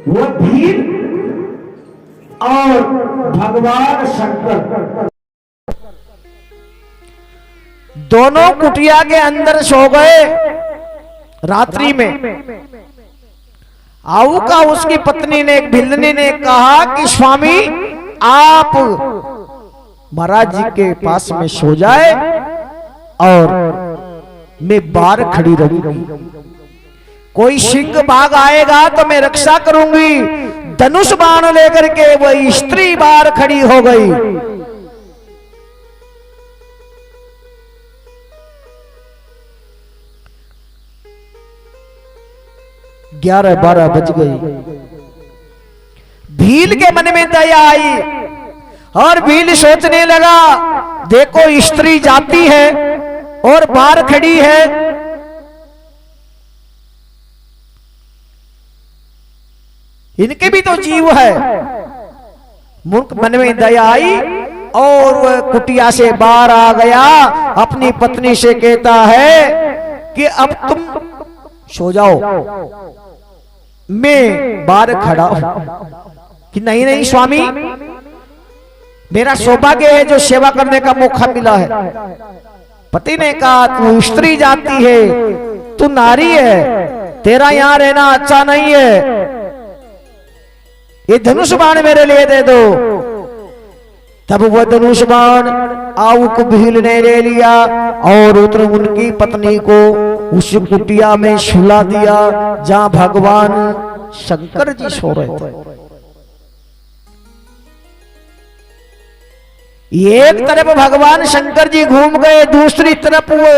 वो भीम और भगवान शंकर दोनों कुटिया के अंदर सो गए रात्रि में। आऊ का उसकी पत्नी ने, भिल्लनी ने कहा कि स्वामी आप महाराज जी के पास में सो जाए और मैं बाहर खड़ी रहूंगी, कोई सिंह बाघ आएगा तो मैं रक्षा करूंगी। धनुष बाण लेकर के वही स्त्री बाहर खड़ी हो गई। 11-12 बज गई। भील के मन में दया आई और भील सोचने लगा, देखो स्त्री जाती है और बाहर खड़ी है, इनके भी तो जीव है। मन में दया आई और वह कुटिया से बाहर आ गया। अपनी पत्नी से कहता है कि अब तुम सो जाओ, मैं बाहर खड़ा हूं। कि नहीं नहीं स्वामी, मेरा सौभाग्य है जो सेवा करने का मौका मिला है। पति ने कहा, तू स्त्री जाती है, तू नारी है, तेरा यहां रहना अच्छा नहीं है, ये धनुष बाण मेरे लिए दे दो। तब वह धनुष बाण आऊ को भील ने ले लिया और उनकी पत्नी को उस कुटिया में सुला दिया जहां भगवान शंकर जी सो रहे थे। एक तरफ भगवान शंकर जी घूम गए, दूसरी तरफ वो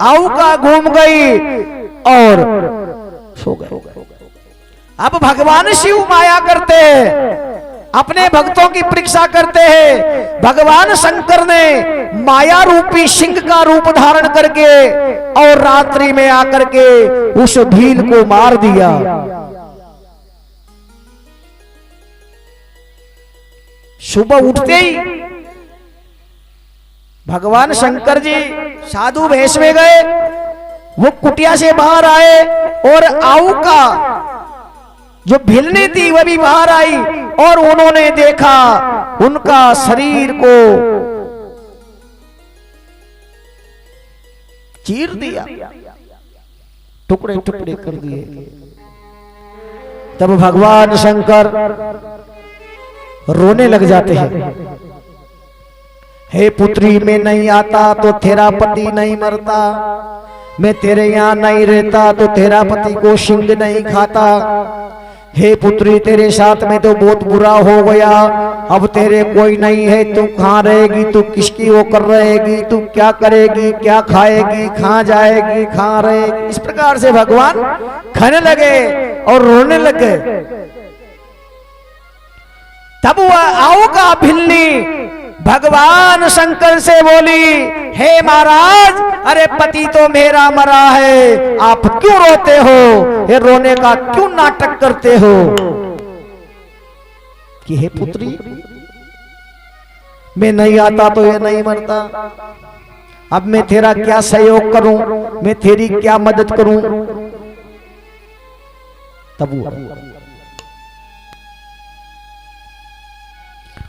आऊ का घूम गई और सो गए। अब भगवान शिव माया करते हैं, अपने भक्तों की परीक्षा करते हैं। भगवान शंकर ने माया रूपी सिंह का रूप धारण करके और रात्रि में आकर के उस भील को मार दिया। सुबह उठते ही भगवान शंकर जी साधु वेश में गए, वो कुटिया से बाहर आए और आऊ का जो भिलनी थी वह भी बाहर आई और उन्होंने देखा उनका शरीर को चीर दिया, टुकड़े टुकड़े कर दिए। तब भगवान शंकर रोने लग जाते हैं, हे पुत्री, मैं नहीं आता तो तेरा पति नहीं मरता, मैं तेरे यहाँ नहीं रहता तो तेरा पति को सिंह नहीं खाता। हे पुत्री, तेरे साथ में तो बहुत बुरा हो गया, अब तेरे कोई नहीं है, तू कहाँ रहेगी, तू किसकी होकर रहेगी, तू क्या करेगी, क्या खाएगी, कहाँ जाएगी, कहाँ रहेगी। इस प्रकार से भगवान खाने लगे और रोने लगे। तब वह आऊ का भिल्ली भगवान शंकर से बोली, हे महाराज, अरे पति तो मेरा मरा है, आप क्यों रोते हो, ये रोने का क्यों नाटक करते हो। कि हे पुत्री, मैं नहीं आता तो ये नहीं मरता, अब मैं तेरा क्या सहयोग करूं, मैं तेरी क्या मदद करूं। तब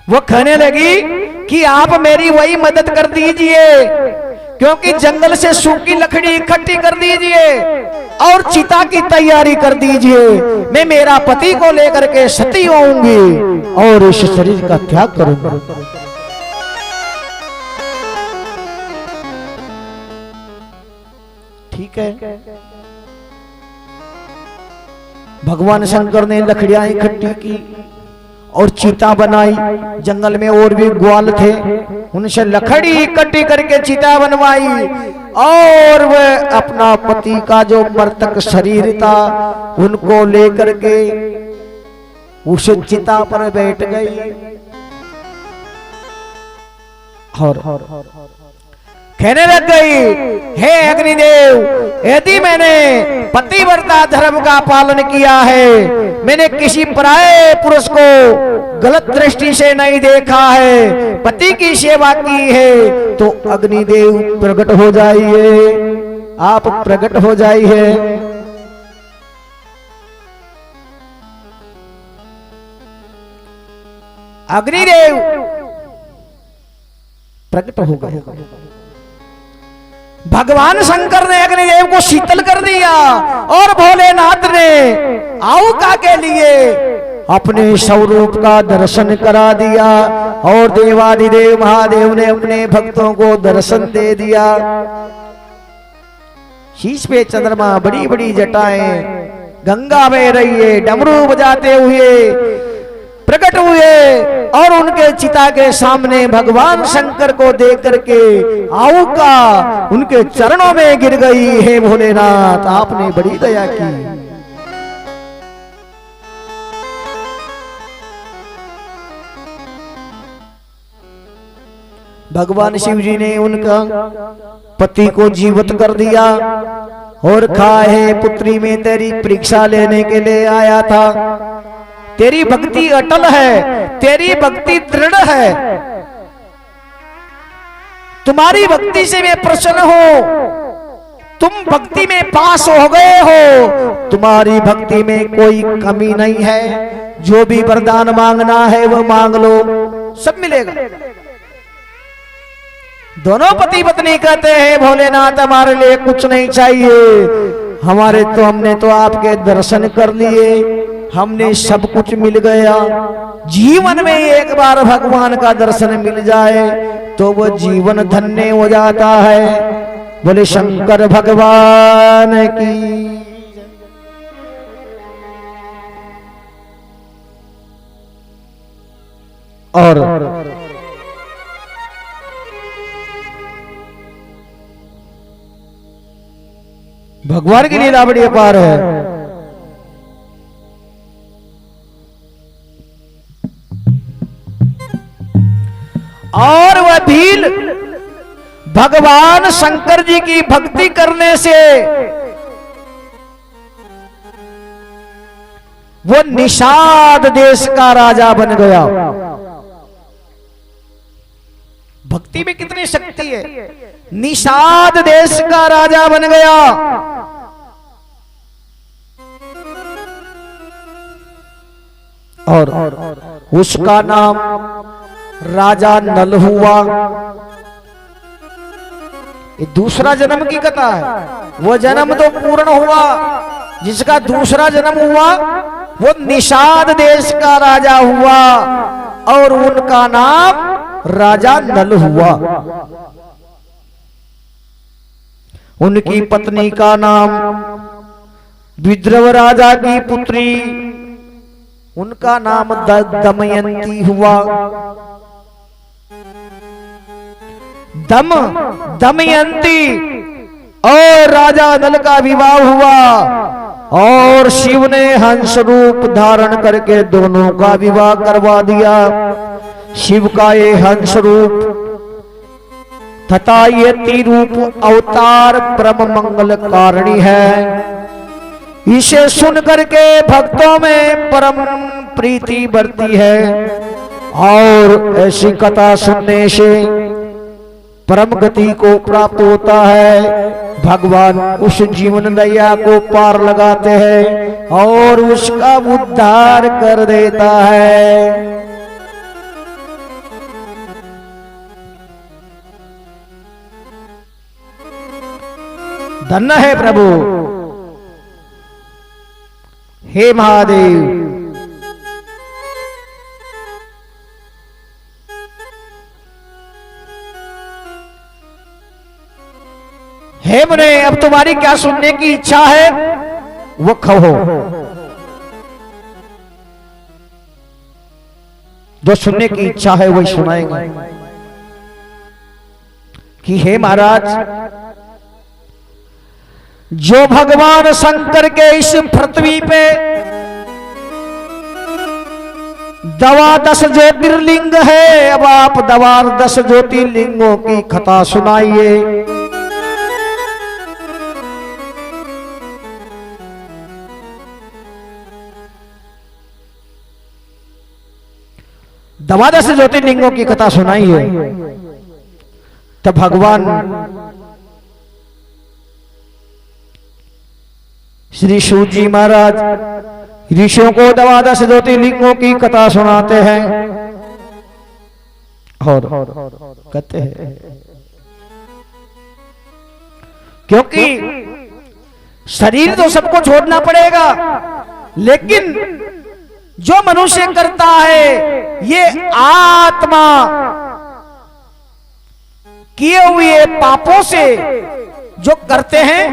वो कहने लगी कि आप मेरी वही मदद कर दीजिए, क्योंकि जंगल से सूखी लकड़ी इकट्ठी कर दीजिए और चिता की तैयारी कर दीजिए। मैं मेरा पति को लेकर के सती होऊंगी और इस शरीर का त्याग करूंगा। ठीक है। भगवान शंकर ने लकड़ियां इकट्ठी की और चीता बनाई। जंगल में और भी ग्वाल थे, उनसे लकड़ी इकट्ठी करके चीता बनवाई और वह अपना पति का जो मृतक शरीर था उनको लेकर के उस चिता पर बैठ गई और कहने लग गई, हे अग्निदेव, यदि मैंने पतिव्रता धर्म का पालन किया है, मैंने किसी पराये पुरुष को गलत दृष्टि से नहीं देखा है, पति की सेवा की है, तो अग्निदेव प्रकट हो जाइए, आप प्रकट हो जाइए। अग्निदेव प्रकट हो गए। भगवान शंकर ने अग्निदेव को शीतल कर दिया और भोलेनाथ ने आहुका के लिए अपने स्वरूप का दर्शन करा दिया और देवादिदेव महादेव ने अपने भक्तों को दर्शन दे दिया। शीश पे चंद्रमा, बड़ी बड़ी जटाएं, गंगा बह रही है, डमरू बजाते हुए प्रकट हुए और उनके चिता के सामने भगवान शंकर को देख करके आहुका उनके चरणों में गिर गई। हे भोलेनाथ, आपने बड़ी दया की। भगवान शिव जी ने उनका पति को जीवित कर दिया और कहा, हे पुत्री, में तेरी परीक्षा लेने के लिए आया था। तेरी भक्ति अटल है, तेरी भक्ति दृढ़ है, तुम्हारी भक्ति से मैं प्रसन्न हूं। तुम भक्ति में पास हो गए हो, तुम्हारी भक्ति में कोई कमी नहीं है। जो भी वरदान मांगना है वो मांग लो, सब मिलेगा। दोनों पति पत्नी कहते हैं, भोलेनाथ, हमारे लिए कुछ नहीं चाहिए, हमने तो आपके दर्शन कर लिए, हमने सब कुछ मिल गया। जीवन में एक बार भगवान का दर्शन मिल जाए तो वो जीवन धन्य हो जाता है। बोले शंकर भगवान की। और भगवान की लीला बड़ी अपार है। और वह भील भगवान शंकर जी की भक्ति करने से वो निषाद देश का राजा बन गया। भक्ति में कितनी शक्ति है। निषाद देश का राजा बन गया। और उसका नाम राजा नल हुआ। ये दूसरा जन्म की कथा है। वो जन्म तो पूर्ण हुआ, जिसका दूसरा जन्म हुआ वो निषाद देश का राजा हुआ और उनका नाम राजा नल हुआ। उनकी पत्नी का नाम विद्रव राजा की पुत्री, उनका नाम दमयंती हुआ। दमयंती और राजा नल का विवाह हुआ और शिव ने हंस रूप धारण करके दोनों का विवाह करवा दिया। शिव का ये हंस रूप तथा ये तीरूप अवतार परम मंगल कारिणी है। इसे सुन करके भक्तों में परम प्रीति बढ़ती है और ऐसी कथा सुनने से परम गति को प्राप्त होता है। भगवान उस जीवन नैया को पार लगाते हैं और उसका उद्धार कर देता है। धन्य है प्रभु। हे महादेव, हे मुने, अब तुम्हारी क्या सुनने की इच्छा है वो कहो। जो सुनने की इच्छा है वही सुनाएंगे। कि हे महाराज, जो भगवान शंकर के इस पृथ्वी पे 12 ज्योतिर्लिंग है, अब आप 12 ज्योतिर्लिंगों की कथा सुनाइए। द्वादश ज्योतिर्लिंगों की कथा सुनाइए। तब भगवान श्री शिव जी महाराज ऋषियों को 12 ज्योतिर्लिंगों की कथा सुनाते हैं। और कहते हैं क्योंकि शरीर तो सबको छोड़ना पड़ेगा, लेकिन जो मनुष्य करता है ये आत्मा किए हुए पापों से जो करते हैं,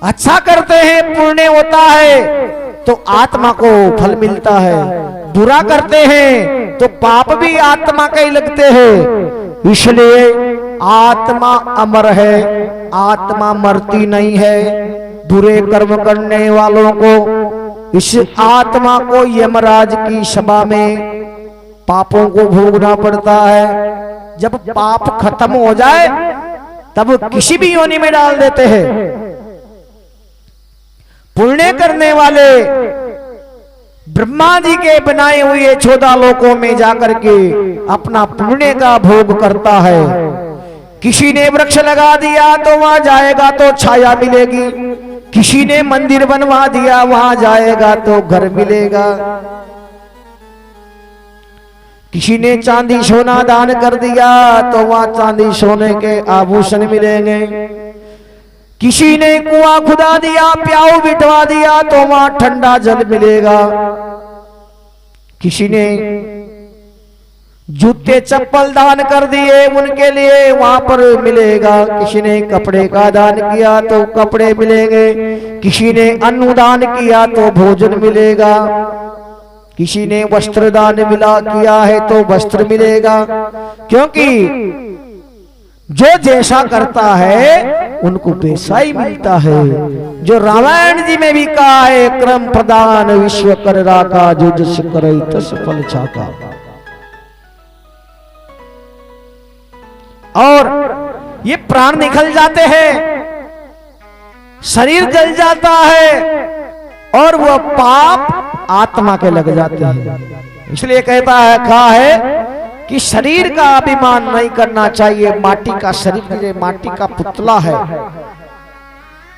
अच्छा करते हैं, पुण्य होता है तो आत्मा को फल मिलता है, बुरा करते हैं तो पाप भी आत्मा के ही लगते हैं। इसलिए आत्मा अमर है, आत्मा मरती नहीं है। बुरे कर्म करने वालों को इस आत्मा को यमराज की सभा में पापों को भोगना पड़ता है। जब पाप खत्म हो जाए तब किसी भी योनि में डाल देते हैं। पुण्य करने वाले ब्रह्मा जी के बनाए हुए 14 लोकों में जाकर के अपना पुण्य का भोग करता है। किसी ने वृक्ष लगा दिया तो वहां जाएगा तो छाया मिलेगी, किसी ने मंदिर बनवा दिया वहां जाएगा तो घर मिलेगा, किसी ने चांदी सोना दान कर दिया तो वहां चांदी सोने के आभूषण मिलेंगे, किसी ने कुआं खुदा दिया, प्याऊ बिठवा दिया तो वहां ठंडा जल मिलेगा, किसी ने जूते चप्पल दान कर दिए उनके लिए वहां पर मिलेगा, किसी ने कपड़े का दान किया तो कपड़े मिलेंगे, किसी ने अन्न दान किया तो भोजन मिलेगा, किसी ने वस्त्र दान किया है तो वस्त्र मिलेगा। क्योंकि जो जैसा करता है उनको वैसा ही मिलता है। जो रामायण जी में भी कहा है, क्रम प्रदान विश्व कर राका, जो जस करे तस फल छाका। और ये प्राण निकल जाते हैं, शरीर जल जाता है और वह पाप आत्मा के लग जाते हैं। इसलिए कहता है कहा है कि शरीर का अभिमान नहीं करना चाहिए। माटी का शरीर माटी का पुतला है।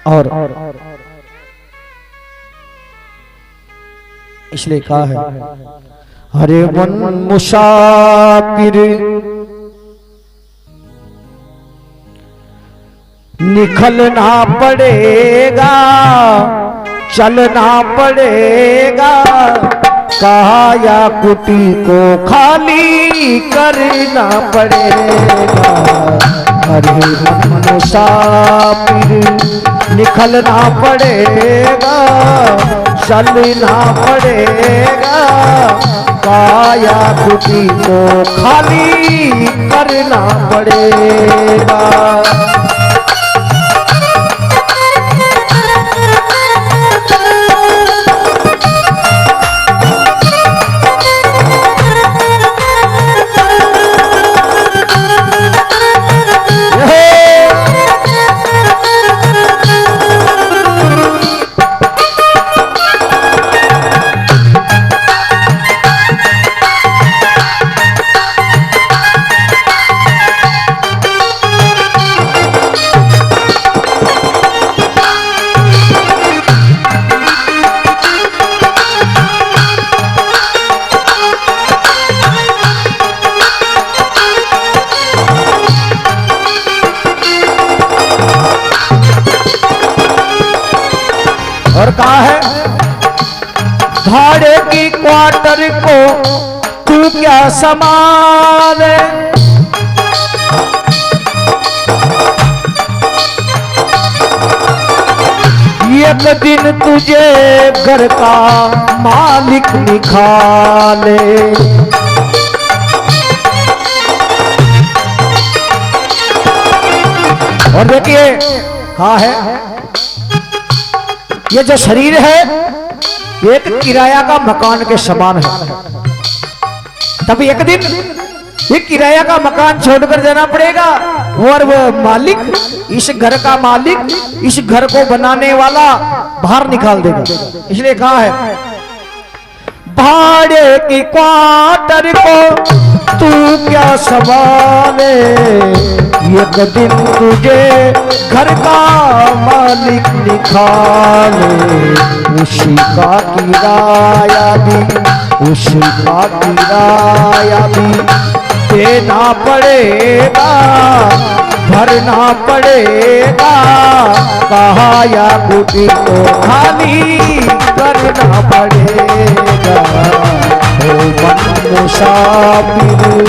और इसलिए कहा है हरे मन मुसाफिर निकलना पड़ेगा, चलना पड़ेगा, काया कुटी को खाली करना पड़ेगा। हरे मन मुसाफिर निकलना पड़ेगा, चलना पड़ेगा, काया कुटी को खाली करना पड़ेगा। और कहा है भाड़े की क्वार्टर को तू क्या संभाले, एक दिन तुझे घर का मालिक निकाले। और देखिए हाँ है ये जो शरीर है एक किराया का मकान के समान है। तब एक दिन ये किराया का मकान छोड़कर जाना पड़ेगा और वो मालिक, इस घर का मालिक, इस घर को बनाने वाला बाहर निकाल देगा। इसलिए कहा है भाड़े की क्वार्टर को तू क्या संभाले, एक दिन तुझे घर का मालिक निकाले। उसी का किराया भी, उसी का किराया भी देना पड़ेगा, भरना पड़ेगा, कहा या कुटी को खाली करना पड़ेगा। ओ मन मुसाफिर,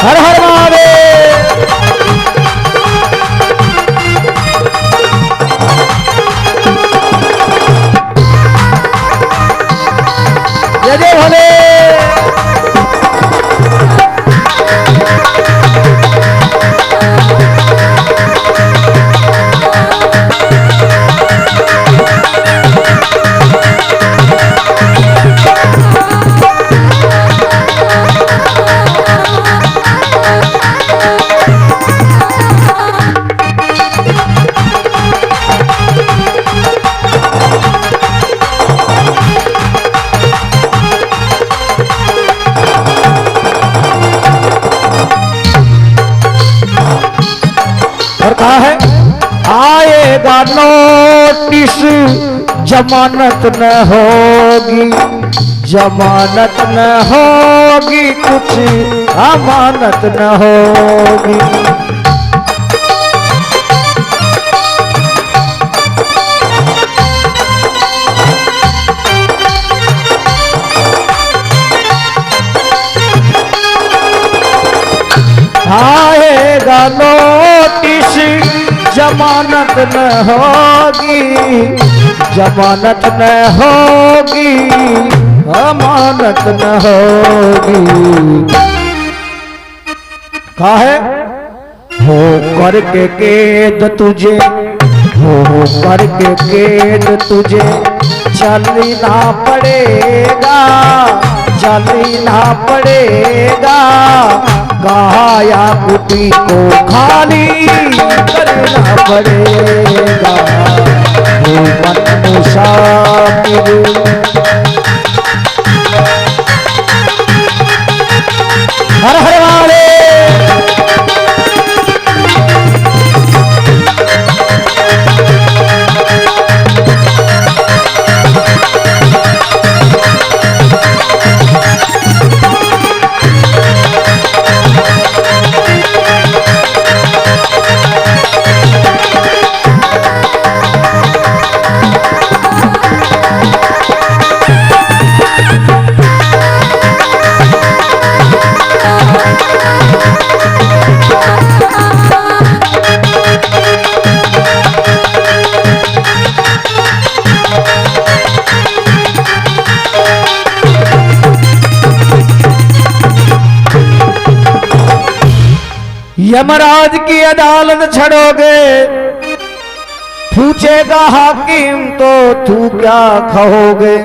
हर हर महादेव। जय जय भोले। और कहा है आएगा नोटिस जमानत न होगी, जमानत न होगी, कुछ अमानत न होगी। आएगा नोटिस जमानत न होगी, जमानत न होगी, अमानत न होगी। काहे हो करके कैद तुझे, हो करके कैद तुझे चलना पड़ेगा, चलना पड़ेगा, कहा या कुटी को खाली करना पड़ेगा। ओ मन मुसाफिर, हर हर वाले। यमराज की अदालत छड़ोगे, पूछेगा हाकिम तो तू क्या कहोगे।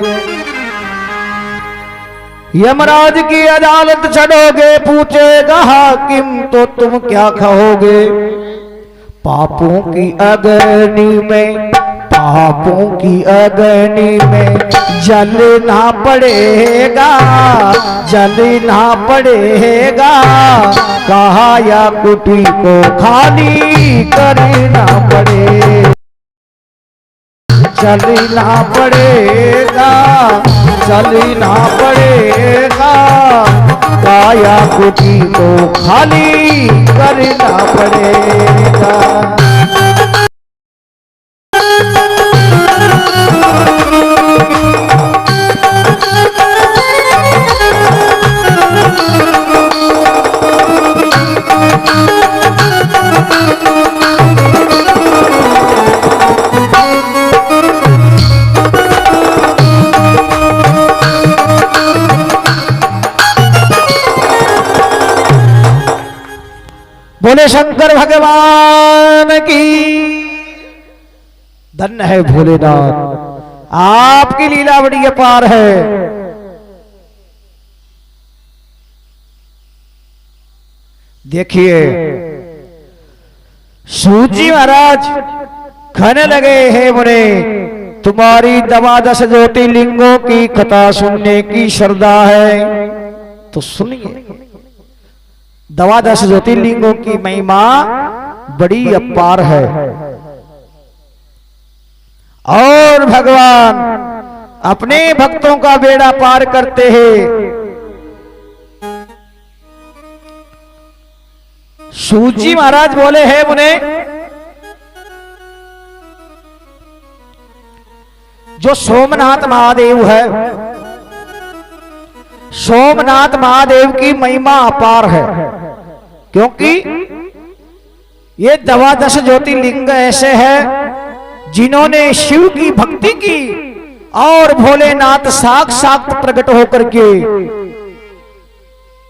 यमराज की अदालत छड़ोगे, पूछेगा हाकिम तो तुम क्या कहोगे। पापों की अग्नि में, पापों की अग्नि में जलना पड़ेगा, जलना पड़ेगा, कहा या कुटी को खाली करना पड़ेगा, चलना पड़ेगा, चलना पड़ेगा, काया कुटी को खाली करना पड़ेगा। बोले शंकर भगवान की। धन्य है भोलेनाथ, आपकी लीला बड़ी अपार है। देखिए सूजी महाराज कहने लगे, हे मुने तुम्हारी 12 ज्योतिर्लिंगों की कथा सुनने की श्रद्धा है तो सुनिए। 12 ज्योतिर्लिंगों की महिमा बड़ी अपार है और भगवान अपने भक्तों का बेड़ा पार करते हैं। सूत जी महाराज बोले हैं मुने, जो सोमनाथ महादेव है, सोमनाथ महादेव की महिमा अपार है, क्योंकि ये 12 ज्योतिर्लिंग ऐसे हैं जिन्होंने शिव की भक्ति की और भोलेनाथ साक्षात प्रकट होकर के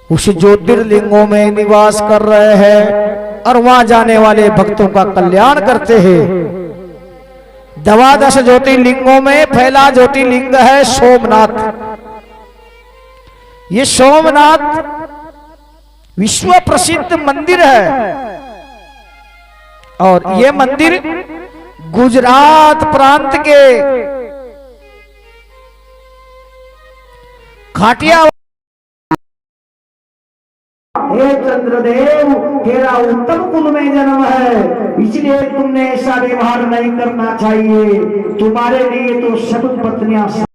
उस ज्योतिर्लिंगों में निवास कर रहे हैं और वहां जाने वाले भक्तों का कल्याण करते हैं। 12 ज्योतिर्लिंगों में पहला ज्योतिर्लिंग है सोमनाथ। ये सोमनाथ विश्व प्रसिद्ध मंदिर है और ये मंदिर गुजरात प्रांत के खाटिया। हे चंद्रदेव, तेरा उत्तम कुल में जन्म है, इसलिए तुमने ऐसा व्यवहार नहीं करना चाहिए। तुम्हारे लिए तो सब पत्नियां